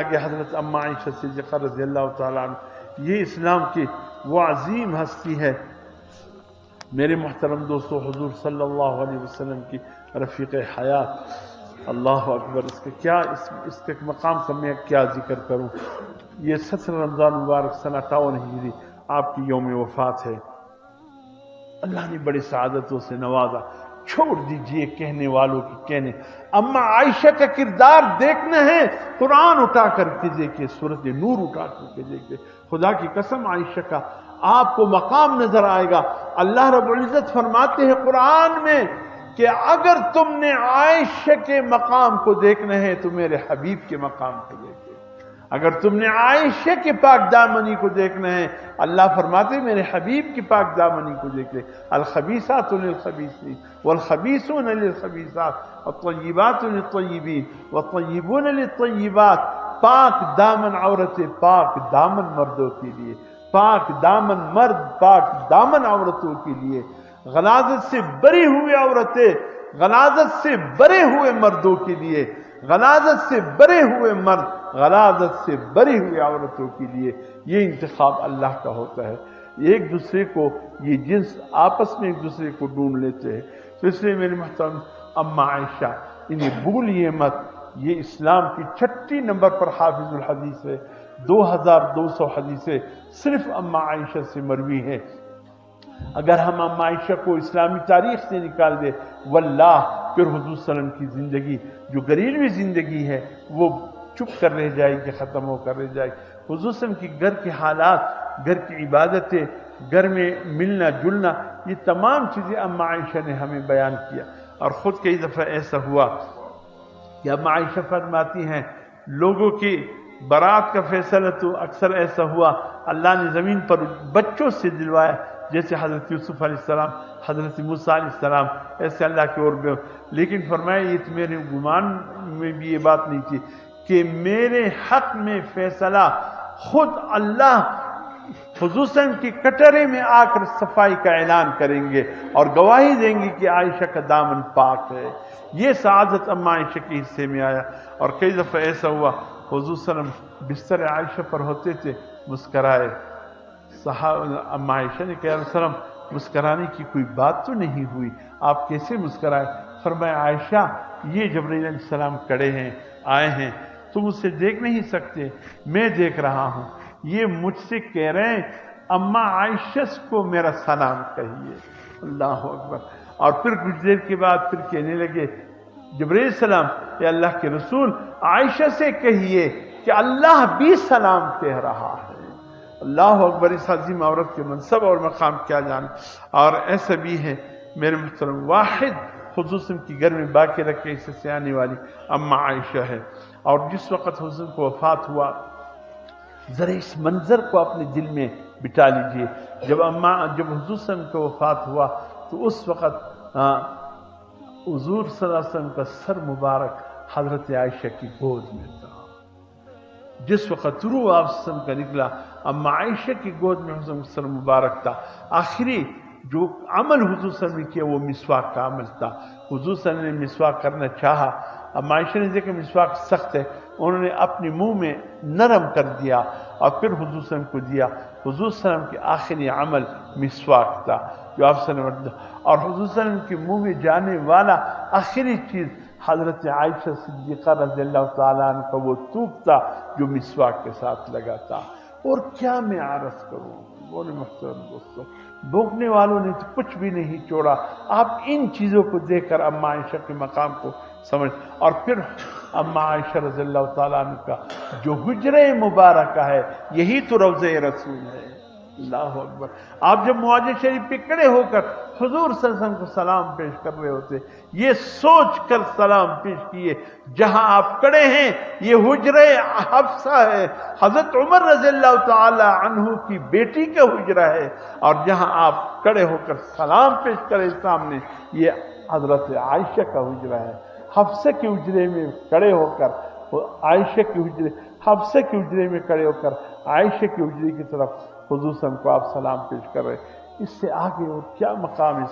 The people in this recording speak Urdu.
کہ حضرت اما عائشہ صدیقہ رضی اللہ تعالیٰ عنہ یہ اسلام کی وہ عظیم ہستی ہے. میرے محترم دوستو، حضور صلی اللہ علیہ وسلم کی رفیق حیات، اللہ اکبر، اس کے مقام کا میں کیا ذکر کروں. یہ 17 رمضان مبارک سنہ 58 ہجری آپ کی یوم وفات ہے. اللہ نے بڑی سعادتوں سے نوازا. چھوڑ دیجئے کہنے والوں کی کہنے. اما عائشہ کا کردار دیکھنا ہے، قرآن اٹھا کر کے دیکھیں، سورۃ نور اٹھا کر کے دیکھیں. خدا کی قسم عائشہ کا آپ کو مقام نظر آئے گا. اللہ رب العزت فرماتے ہیں قرآن میں کہ اگر تم نے عائشہ کے مقام کو دیکھنا ہے تو میرے حبیب کے مقام کو دیکھیں. اگر تم نے عائشہ کے پاک دامنی کو دیکھنا ہے، اللہ فرماتے ہیں میرے حبیب کی پاک دامنی کو دیکھیں. الخبیثات للخبیثین والخبیثون للخبیثات والطیبات للطیبین والطیبون للطیبات. پاک دامن عورتیں پاک دامن مردوں کے لیے، پاک دامن مرد پاک دامن عورتوں کے لیے. غلاظت سے بری ہوئی عورتیں غلاظت سے بڑے ہوئے مردوں کے لیے، غلاظت سے بڑے ہوئے مرد غلاظت سے بری ہوئی عورتوں کے لیے. یہ انتخاب اللہ کا ہوتا ہے. ایک دوسرے کو یہ جنس آپس میں ایک دوسرے کو ڈھونڈ لیتے ہیں. تو اس لیے میرے محترم اما عائشہ انہیں بھولیے مت. یہ اسلام کی 6 نمبر پر حافظ الحدیث ہے. 2200 حدیثیں صرف اما عائشہ سے مروی ہیں. اگر ہم اما عائشہ کو اسلامی تاریخ سے نکال دے، واللہ پھر حضور صلی اللہ علیہ وسلم کی زندگی جو گھریلوی زندگی ہے وہ چپ کر رہ جائے گی، ختم ہو کر رہ جائے گی. حضور صلی اللہ علیہ وسلم کی گھر کے حالات، گھر کی عبادتیں، گھر میں ملنا جلنا، یہ تمام چیزیں اما عائشہ نے ہمیں بیان کیا. اور خود کئی دفعہ ایسا ہوا کہ اما عائشہ فرماتی ہیں لوگوں کی برات کا فیصلہ تو اکثر ایسا ہوا اللہ نے زمین پر بچوں سے دلوایا، جیسے حضرت یوسف علیہ السلام، حضرت موسیٰ علیہ السلام، ایسے اللہ کے اور بے. لیکن فرمایا یہ تو میرے گمان میں بھی یہ بات نہیں تھی کہ میرے حق میں فیصلہ خود اللہ حضور صلی اللہ علیہ وسلم کی کٹرے میں آ کر صفائی کا اعلان کریں گے اور گواہی دیں گے کہ عائشہ کا دامن پاک ہے. یہ سعادت اما عائشہ کے حصے میں آیا. اور کئی دفعہ ایسا ہوا حضور صلی اللہ علیہ وسلم بستر عائشہ پر ہوتے تھے، مسکرائے. اما عائشہ نے کہا رسول اللہ مسکرانے کی کوئی بات تو نہیں ہوئی، آپ کیسے مسکرائے؟ فرمایا عائشہ یہ جبرائیل علیہ السلام کڑے ہیں، آئے ہیں، تم اسے دیکھ نہیں سکتے، میں دیکھ رہا ہوں. یہ مجھ سے کہہ رہے ہیں اما عائشہ کو میرا سلام کہیے. اللہ اکبر. اور پھر کچھ دیر کے بعد پھر کہنے لگے جبرائیل السلام اے اللہ کے رسول عائشہ سے کہیے کہ اللہ بھی سلام کہہ رہا ہے. اللہ اکبر. اس عظیم عورت کے منصب اور مقام کیا جانے. اور ایسا بھی ہے میرے محترم واحد حضور صلی اللہ علیہ وسلم کی گھر میں باقی رکھے اسے سے آنے والی اما عائشہ ہے. اور جس وقت حضور کو وفات ہوا، ذرا اس منظر کو اپنے دل میں بٹا لیجئے. جب حضور صلی اللہ علیہ وسلم کو وفات ہوا تو اس وقت حضور صلی اللہ علیہ وسلم کا سر مبارک حضرت عائشہ کی گود میں تھا. جس وقت روح آپ صلی اللہ علیہ وسلم کا نکلا، اما عائشہ کی گود میں حضور سر مبارک تھا. آخری جو عمل حضور صلی اللہ علیہ وسلم نے کیا وہ مسواک کا عمل تھا. حضور صلی اللہ علیہ وسلم نے مسواک کرنا چاہا، اما عائشہ نے دیکھا مسواک سخت ہے، انہوں نے اپنے منہ میں نرم کر دیا اور پھر حضور صلی اللہ علیہ وسلم کو دیا. حضور صلی اللہ علیہ وسلم کے آخری عمل مسواک تھا جو آپ صلی اللہ علیہ وسلم. اور حضور صلی اللہ علیہ وسلم کے منہ میں جانے والا آخری چیز حضرت عائشہ صدیقہ رضی اللہ تعالیٰ عنہ کا وہ تھوک تھا جو مسواک کے ساتھ لگا تھا. اور کیا میں عرض کروں بولے محترم دوستوں، بھوکنے والوں نے تو کچھ بھی نہیں چھوڑا. آپ ان چیزوں کو دیکھ کر اما عائشہ کے مقام کو سمجھ. اور پھر اما عائشہ رضی اللہ تعالیٰ عنہ کا جو حجرہ مبارکہ ہے یہی تو روضہ رسول ہے. اللہ اکبر. آپ جب مواجہ شریف پہ کھڑے ہو کر حضور صلی اللہ علیہ وسلم کو سلام پیش کر رہے ہوتے، یہ سوچ کر سلام پیش کیے جہاں آپ کھڑے ہیں یہ حجرہ حفصہ ہے، حضرت عمر رضی اللہ تعالی عنہ کی بیٹی کا حجرہ ہے. اور جہاں آپ کھڑے ہو کر سلام پیش کرے سامنے یہ حضرت عائشہ کا حجرہ ہے. حفصہ کے حجرے میں کھڑے ہو کر عائشہ کے حجرے حفصہ کے حجرے میں کھڑے ہو کر عائشہ کے حجرے کی طرف حضور صلی اللہ علیہ وسلم کو آپ سلام پیش کر رہے. اس سے آگے اور کیا مقام ہے؟